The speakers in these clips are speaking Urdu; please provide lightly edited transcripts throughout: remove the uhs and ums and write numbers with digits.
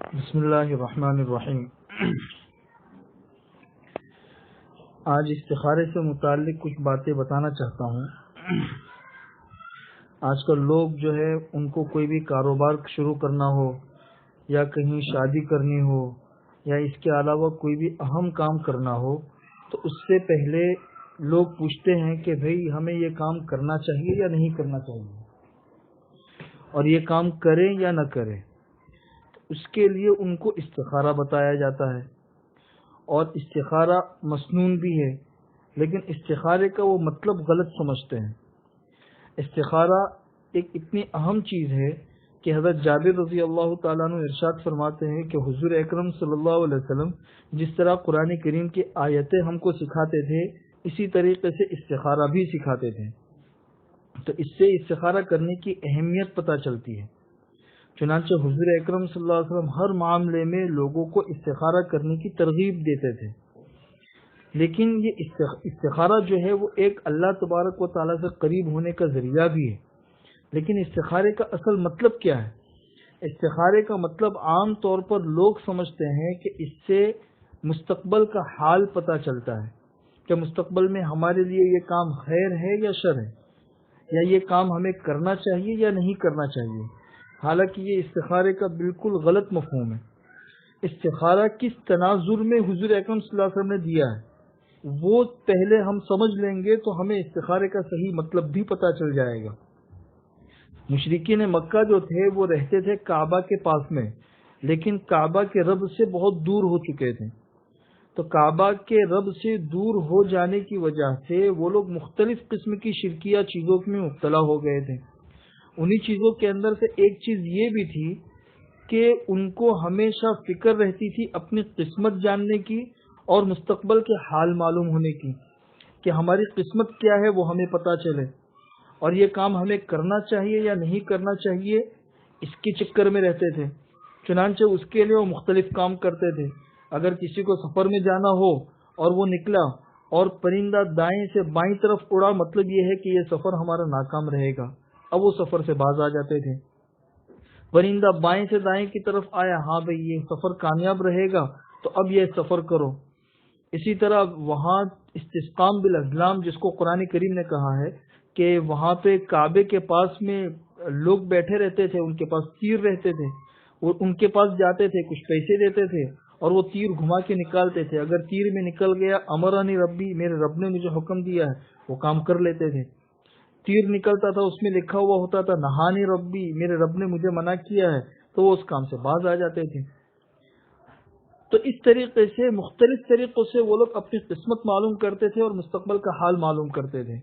بسم اللہ الرحمن الرحیم۔ آج استخارے سے متعلق کچھ باتیں بتانا چاہتا ہوں۔ آج کل لوگ جو ہے ان کو کوئی بھی کاروبار شروع کرنا ہو یا کہیں شادی کرنی ہو یا اس کے علاوہ کوئی بھی اہم کام کرنا ہو تو اس سے پہلے لوگ پوچھتے ہیں کہ بھئی ہمیں یہ کام کرنا چاہیے یا نہیں کرنا چاہیے، اور یہ کام کریں یا نہ کریں۔ اس کے لیے ان کو استخارہ بتایا جاتا ہے، اور استخارہ مسنون بھی ہے، لیکن استخارے کا وہ مطلب غلط سمجھتے ہیں۔ استخارہ ایک اتنی اہم چیز ہے کہ حضرت جابر رضی اللہ تعالیٰ عنہ ارشاد فرماتے ہیں کہ حضور اکرم صلی اللہ علیہ وسلم جس طرح قرآن کریم کی آیتیں ہم کو سکھاتے تھے، اسی طریقے سے استخارہ بھی سکھاتے تھے۔ تو اس سے استخارہ کرنے کی اہمیت پتہ چلتی ہے۔ چنانچہ حضور اکرم صلی اللہ علیہ وسلم ہر معاملے میں لوگوں کو استخارہ کرنے کی ترغیب دیتے تھے۔ لیکن یہ استخارہ جو ہے وہ ایک اللہ تبارک و تعالیٰ سے قریب ہونے کا ذریعہ بھی ہے۔ لیکن استخارے کا اصل مطلب کیا ہے؟ استخارے کا مطلب عام طور پر لوگ سمجھتے ہیں کہ اس سے مستقبل کا حال پتہ چلتا ہے کہ مستقبل میں ہمارے لیے یہ کام خیر ہے یا شر ہے، یا یہ کام ہمیں کرنا چاہیے یا نہیں کرنا چاہیے۔ حالانکہ یہ استخارے کا بالکل غلط مفہوم ہے۔ استخارہ کس تناظر میں حضور اکرم صلی اللہ علیہ وسلم نے دیا ہے وہ پہلے ہم سمجھ لیں گے تو ہمیں استخارے کا صحیح مطلب بھی پتہ چل جائے گا۔ مشرکین مکہ جو تھے وہ رہتے تھے کعبہ کے پاس میں، لیکن کعبہ کے رب سے بہت دور ہو چکے تھے۔ تو کعبہ کے رب سے دور ہو جانے کی وجہ سے وہ لوگ مختلف قسم کی شرکیہ چیزوں میں مبتلا ہو گئے تھے۔ انہی چیزوں کے اندر سے ایک چیز یہ بھی تھی کہ ان کو ہمیشہ فکر رہتی تھی اپنی قسمت جاننے کی اور مستقبل کے حال معلوم ہونے کی، کہ ہماری قسمت کیا ہے وہ ہمیں پتہ چلے، اور یہ کام ہمیں کرنا چاہیے یا نہیں کرنا چاہیے اس کے چکر میں رہتے تھے۔ چنانچہ اس کے لیے وہ مختلف کام کرتے تھے۔ اگر کسی کو سفر میں جانا ہو اور وہ نکلا اور پرندہ دائیں سے بائیں طرف اڑا، مطلب یہ ہے کہ یہ سفر ہمارا ناکام رہے گا، اب وہ سفر سے باز آ جاتے تھے۔ پرندہ بائیں سے دائیں کی طرف آیا، ہاں بھئی یہ سفر کامیاب رہے گا تو اب یہ سفر کرو۔ اسی طرح وہاں استسقام بالازلام جس کو قرآن کریم نے کہا ہے کہ وہاں پہ کعبے کے پاس میں لوگ بیٹھے رہتے تھے، ان کے پاس تیر رہتے تھے، وہ ان کے پاس جاتے تھے، کچھ پیسے دیتے تھے اور وہ تیر گھما کے نکالتے تھے۔ اگر تیر میں نکل گیا، امرانی ربی، میرے رب نے مجھے حکم دیا ہے، وہ کام کر لیتے تھے۔ تیر نکلتا تھا، اس میں لکھا ہوا ہوتا تھا نہانی ربی، میرے رب نے مجھے منع کیا ہے، تو وہ اس کام سے باز آ جاتے تھے۔ تو اس طریقے سے مختلف طریقوں سے وہ لوگ اپنی قسمت معلوم کرتے تھے اور مستقبل کا حال معلوم کرتے تھے۔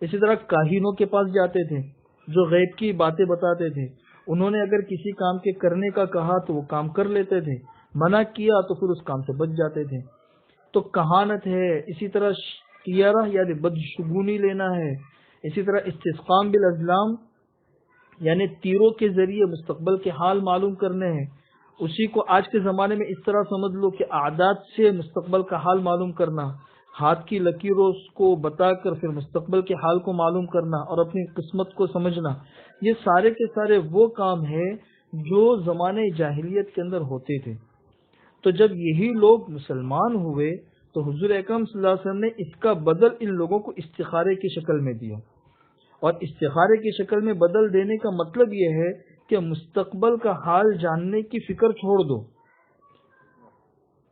اسی طرح کاہنوں کے پاس جاتے تھے جو غیب کی باتیں بتاتے تھے۔ انہوں نے اگر کسی کام کے کرنے کا کہا تو وہ کام کر لیتے تھے، منع کیا تو پھر اس کام سے بچ جاتے تھے۔ تو کہانت ہے، اسی طرح طیرہ یعنی بدشگونی لینا ہے، اسی طرح استسقام بالازلام یعنی تیروں کے ذریعے مستقبل کے حال معلوم کرنے ہیں۔ اسی کو آج کے زمانے میں اس طرح سمجھ لو کہ عادات سے مستقبل کا حال معلوم کرنا، ہاتھ کی لکیروں کو بتا کر پھر مستقبل کے حال کو معلوم کرنا اور اپنی قسمت کو سمجھنا، یہ سارے کے سارے وہ کام ہیں جو زمانے جاہلیت کے اندر ہوتے تھے۔ تو جب یہی لوگ مسلمان ہوئے تو حضور اکرم صلی اللہ علیہ وسلم نے اس کا بدل ان لوگوں کو استخارے کی شکل میں دیا، اور استخارے کی شکل میں بدل دینے کا مطلب یہ ہے کہ مستقبل کا حال جاننے کی فکر چھوڑ دو،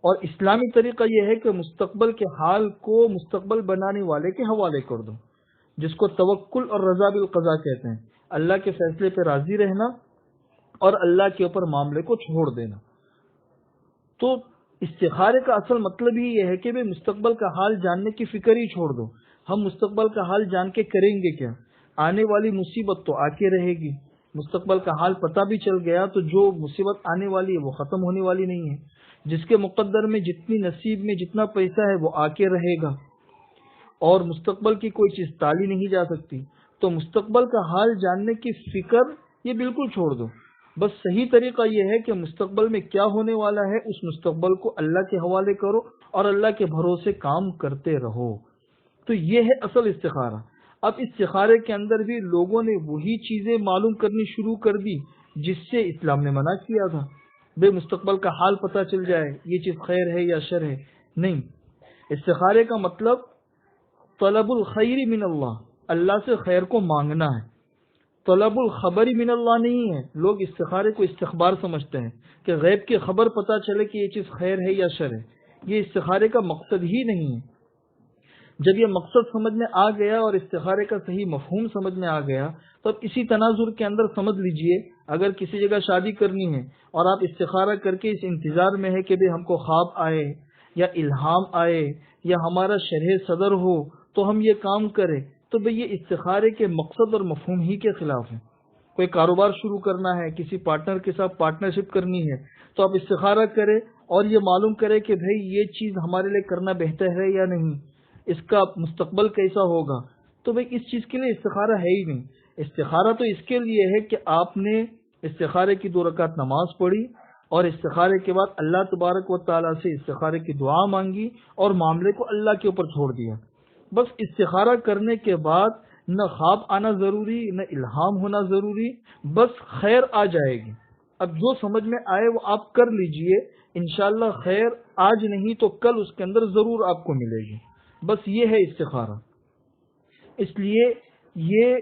اور اسلامی طریقہ یہ ہے کہ مستقبل کے حال کو مستقبل بنانے والے کے حوالے کر دو، جس کو توکل اور رضا بالقضاء کہتے ہیں۔ اللہ کے فیصلے پہ راضی رہنا اور اللہ کے اوپر معاملے کو چھوڑ دینا۔ تو استخارے کا اصل مطلب ہی یہ ہے کہ بھئی مستقبل کا حال جاننے کی فکر ہی چھوڑ دو۔ ہم مستقبل کا حال جان کے کریں گے کیا؟ آنے والی مصیبت تو آ کے رہے گی۔ مستقبل کا حال پتہ بھی چل گیا تو جو مصیبت آنے والی ہے وہ ختم ہونے والی نہیں ہے۔ جس کے مقدر میں جتنی نصیب میں جتنا پیسہ ہے وہ آ کے رہے گا، اور مستقبل کی کوئی چیز ٹالی نہیں جا سکتی۔ تو مستقبل کا حال جاننے کی فکر یہ بالکل چھوڑ دو۔ بس صحیح طریقہ یہ ہے کہ مستقبل میں کیا ہونے والا ہے اس مستقبل کو اللہ کے حوالے کرو اور اللہ کے بھروسے کام کرتے رہو۔ تو یہ ہے اصل استخارہ۔ اب استخارے کے اندر بھی لوگوں نے وہی چیزیں معلوم کرنی شروع کر دی جس سے اسلام نے منع کیا تھا۔ بے مستقبل کا حال پتہ چل جائے یہ چیز خیر ہے یا شر ہے، نہیں۔ استخارے کا مطلب طلب الخیر من اللہ، اللہ سے خیر کو مانگنا ہے، طلب الخبر من اللہ نہیں ہے۔ لوگ استخارے کو استخبار سمجھتے ہیں کہ غیب کی خبر پتہ چلے کہ یہ چیز خیر ہے یا شر ہے، یہ استخارے کا مقصد ہی نہیں ہے۔ جب یہ مقصد سمجھ میں آ گیا اور استخارے کا صحیح مفہوم سمجھ میں آ گیا تو اب اسی تناظر کے اندر سمجھ لیجئے، اگر کسی جگہ شادی کرنی ہے اور آپ استخارہ کر کے اس انتظار میں ہے کہ بھی ہم کو خواب آئے یا الہام آئے یا ہمارا شرح صدر ہو تو ہم یہ کام کریں، تو بھئی یہ استخارے کے مقصد اور مفہوم ہی کے خلاف ہے۔ کوئی کاروبار شروع کرنا ہے، کسی پارٹنر کے ساتھ پارٹنرشپ کرنی ہے تو آپ استخارہ کریں اور یہ معلوم کریں کہ بھئی یہ چیز ہمارے لیے کرنا بہتر ہے یا نہیں، اس کا مستقبل کیسا ہوگا، تو بھئی اس چیز کے لیے استخارہ ہے ہی نہیں۔ استخارہ تو اس کے لیے ہے کہ آپ نے استخارے کی 2 رکعت نماز پڑھی اور استخارے کے بعد اللہ تبارک و تعالیٰ سے استخارے کی دعا مانگی اور معاملے کو اللہ کے اوپر چھوڑ دیا۔ بس استخارہ کرنے کے بعد نہ خواب آنا ضروری، نہ الہام ہونا ضروری، بس خیر آ جائے گی۔ اب جو سمجھ میں آئے وہ آپ کر لیجئے، انشاءاللہ خیر آج نہیں تو کل اس کے اندر ضرور آپ کو ملے گی۔ بس یہ ہے استخارہ۔ اس لیے یہ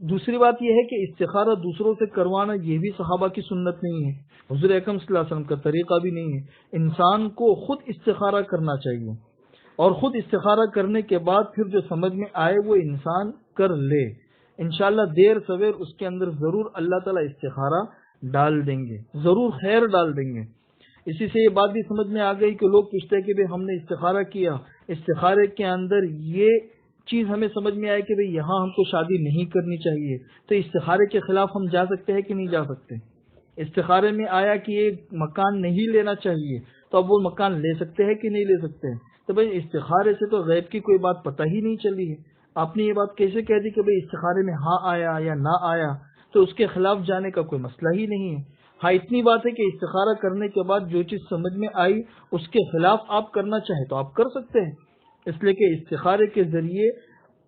دوسری بات یہ ہے کہ استخارہ دوسروں سے کروانا یہ بھی صحابہ کی سنت نہیں ہے، حضور اکرم صلی اللہ علیہ وسلم کا طریقہ بھی نہیں ہے۔ انسان کو خود استخارہ کرنا چاہیے اور خود استخارہ کرنے کے بعد پھر جو سمجھ میں آئے وہ انسان کر لے، انشاءاللہ دیر سویر اس کے اندر ضرور اللہ تعالیٰ استخارہ ڈال دیں گے، ضرور خیر ڈال دیں گے۔ اسی سے یہ بات بھی سمجھ میں آ گئی کہ لوگ پوچھتے ہیں کہ بھئی ہم نے استخارہ کیا، استخارے کے اندر یہ چیز ہمیں سمجھ میں آئے کہ بھئی یہاں ہم کو شادی نہیں کرنی چاہیے، تو استخارے کے خلاف ہم جا سکتے ہیں کہ نہیں جا سکتے؟ استخارے میں آیا کہ یہ مکان نہیں لینا چاہیے، تو اب وہ مکان لے سکتے ہیں کہ نہیں لے سکتے ہیں؟ تو بھئی استخارے سے تو غیب کی کوئی بات پتہ ہی نہیں چلی ہے، آپ نے یہ بات کیسے کہہ دی کہ بھئی استخارے میں ہاں آیا یا نہ آیا، تو اس کے خلاف جانے کا کوئی مسئلہ ہی نہیں ہے۔ ہاں اتنی بات ہے کہ استخارہ کرنے کے بعد جو چیز سمجھ میں آئی اس کے خلاف آپ کرنا چاہیں تو آپ کر سکتے ہیں، اس لیے کہ استخارے کے ذریعے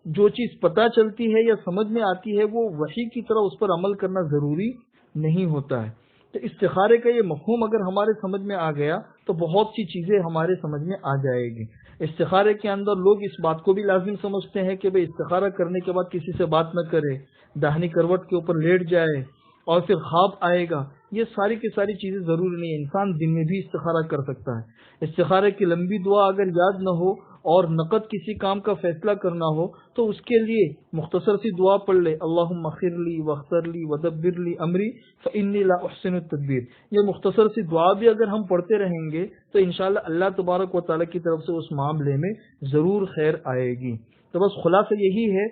جو چیز پتہ چلتی ہے یا سمجھ میں آتی ہے وہ وحی کی طرح اس پر عمل کرنا ضروری نہیں ہوتا ہے۔ تو استخارے کا یہ مفہوم اگر ہمارے سمجھ میں آ گیا تو بہت سی چیزیں ہمارے سمجھ میں آ جائے گی۔ استخارے کے اندر لوگ اس بات کو بھی لازم سمجھتے ہیں کہ بھئی استخارہ کرنے کے بعد کسی سے بات نہ کرے، داہنی کروٹ کے اوپر لیٹ جائے اور پھر خواب آئے گا، یہ ساری کی ساری چیزیں ضروری نہیں ہے۔ انسان دن میں بھی استخارہ کر سکتا ہے۔ استخارے کی لمبی دعا اگر یاد نہ ہو اور نقد کسی کام کا فیصلہ کرنا ہو تو اس کے لیے مختصر سی دعا پڑھ لے، اللہم اخر لی واختر لی ودبر لی امری فانی لا احسن التدبیر۔ یہ مختصر سی دعا بھی اگر ہم پڑھتے رہیں گے تو انشاءاللہ اللہ تبارک و تعالیٰ کی طرف سے اس معاملے میں ضرور خیر آئے گی۔ تو بس خلاصہ یہی ہے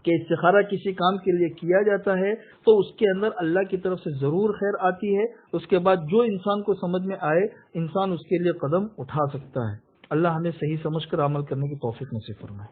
کہ استخارہ کسی کام کے لیے کیا جاتا ہے تو اس کے اندر اللہ کی طرف سے ضرور خیر آتی ہے، اس کے بعد جو انسان کو سمجھ میں آئے انسان اس کے لیے قدم اٹھا سکتا ہے۔ اللہ ہمیں صحیح سمجھ کر عمل کرنے کی توفیق نصیب فرمائے۔